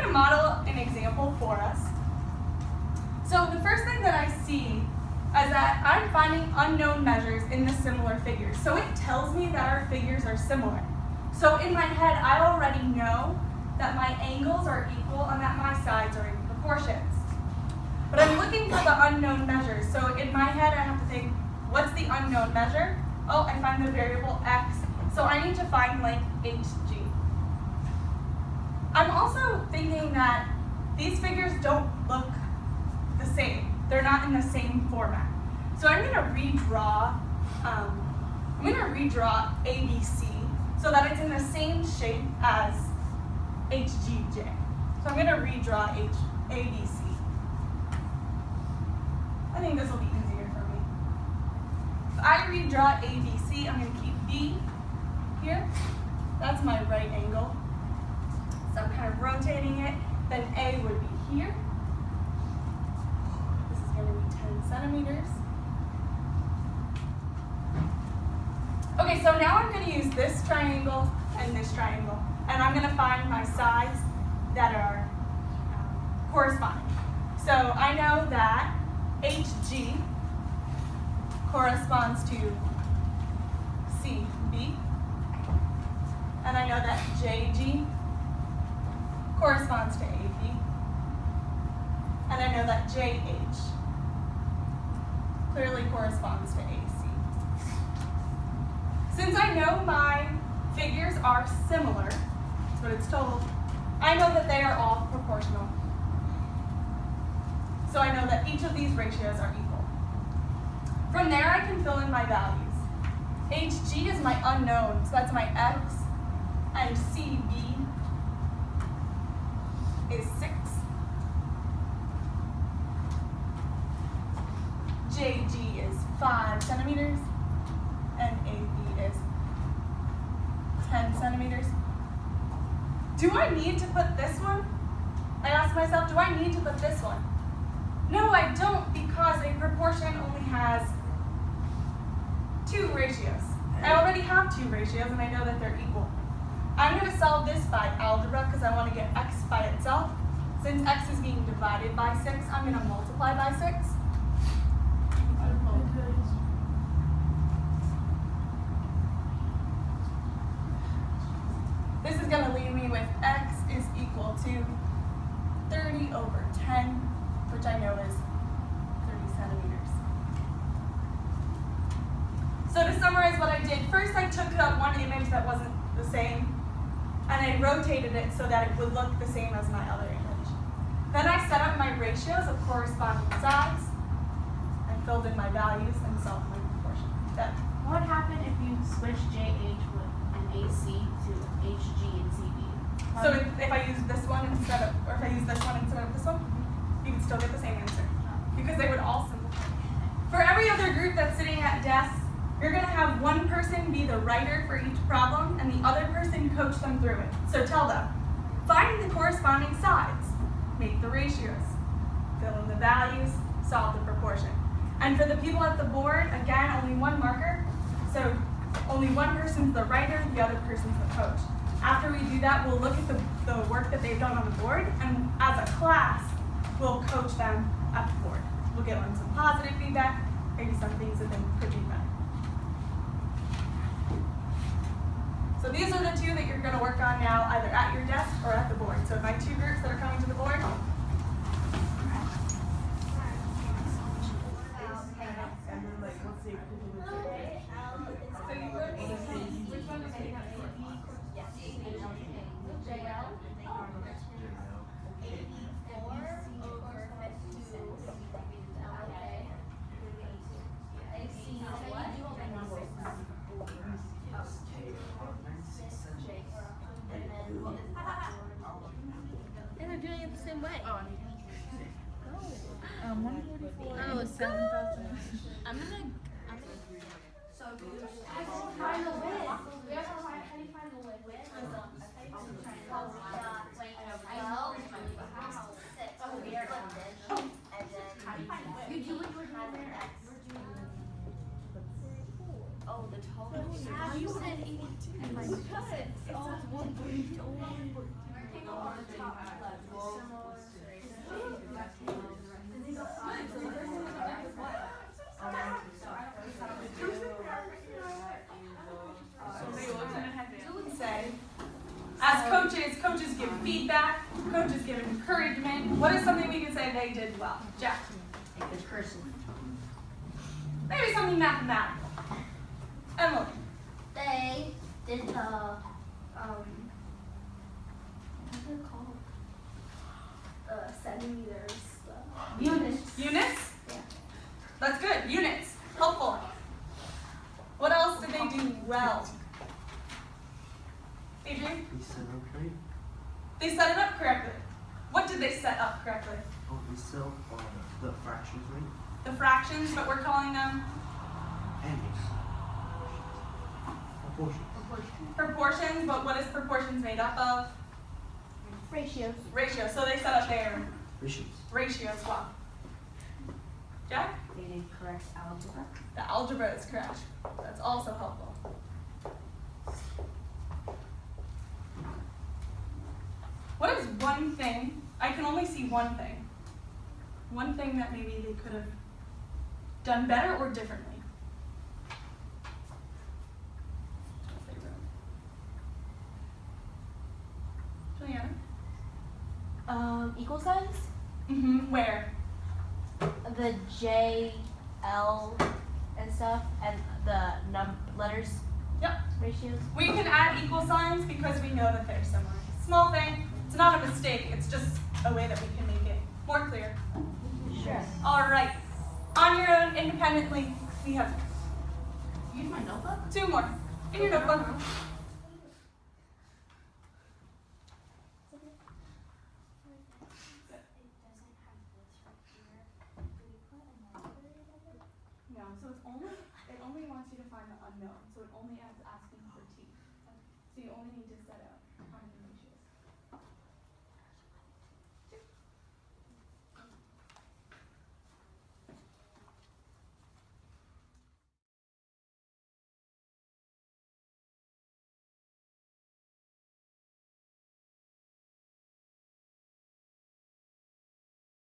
Model an example for us. So the first thing that I see is that I'm finding unknown measures in the similar figures. So it tells me that our figures are similar. So in my head, I already know that my angles are equal and that my sides are in proportions. But I'm looking for the unknown measures. So in my head, I have to think, what's the unknown measure? Oh, I find the variable x. So I need to find length hg. I'm also thinking that these figures don't look the same. They're not in the same format. So I'm going to redraw ABC so that it's in the same shape as HGJ. So I'm going to redraw ABC. I think this will be easier for me. If I redraw ABC, I'm going to keep B here. That's my right angle. So I'm kind of rotating it. Then A would be here. This is going to be 10 centimeters. Okay, so now I'm going to use this triangle and this triangle. And I'm going to find my sides that are corresponding. So I know that HG corresponds to CB. And I know that JG corresponds to AB, and I know that JH clearly corresponds to AC. Since I know my figures are similar, that's what it's told, I know that they are all proportional. So I know that each of these ratios are equal. From there, I can fill in my values. HG is my unknown, so that's my x, and CB is 6. JG is 5 centimeters, and AB is 10 centimeters. Do I need to put this one? I ask myself, do I need to put this one? No, I don't, because a proportion only has 2 ratios. I already have 2 ratios, and I know that they're equal. I'm going to solve this by algebra because I want to get x by itself. Since x is being divided by 6, I'm going to multiply by 6. This is going to leave me with x is equal to 30 over 10, which I know is 30 centimeters. So to summarize what I did, first I took that one image that wasn't the same, and I rotated it so that it would look the same as my other image. Then I set up my ratios of corresponding sides, and filled in my values, and solved my proportion. What would happen if you switch JH with an AC to HG and CB? So if I use this one instead of, or if I use this one instead of this one, you would still get the same answer, because they would all simplify. For every other group that's sitting at desks, you're going to have one person be the writer for each problem, and the other person coach them through it. So tell them, find the corresponding sides, make the ratios, fill in the values, solve the proportion. And for the people at the board, again, only one marker. So only one person's the writer, the other person's the coach. After we do that, we'll look at the work that they've done on the board, and as a class, we'll coach them at the board. We'll give them some positive feedback, maybe some things that they could do better. So these are the 2 that you're going to work on now, either at your desk or at the board. So my 2 groups that are coming to the board. And they're doing it the same way. 144. Oh, 7,000. I'm gonna. So Find the width. We have to find, how do you find the width? You do what you were doing there. Oh, the total. You said 82. And my cousin. It's Oh, just 1.2. Say, as coaches give feedback, coaches give encouragement. What is something we can say they did well? Jack. Good person. Maybe something mathematical. Emily. They did the, what's it called? Centimeters. Units. Units? Yeah. That's good. Units. Helpful. What else did they do well? Adrian? We set up right? They set it up correctly. What did they set up correctly? Oh, we set up the fractions right? The fractions, but we're calling them Angles. Proportions. proportions, but what is proportions made up of? Ratios. Ratios. So they set up their Ratios. ratios well. Jack? They did correct algebra. The algebra is correct. That's also helpful. What is one thing, I can only see one thing that maybe they could have done better or differently? Juliana? Equal signs? Mm-hmm. Where? The J, L, and stuff, and the letters Yep. ratios. We can add equal signs because we know that they're similar. Small thing. It's not a mistake. It's just a way that we can make it more clear. Sure. All right. On your own, independently, we have Use my notebook? 2 more. In your notebook. No, so it only wants you to find the unknown. So it only is asking for T. So you only need to set out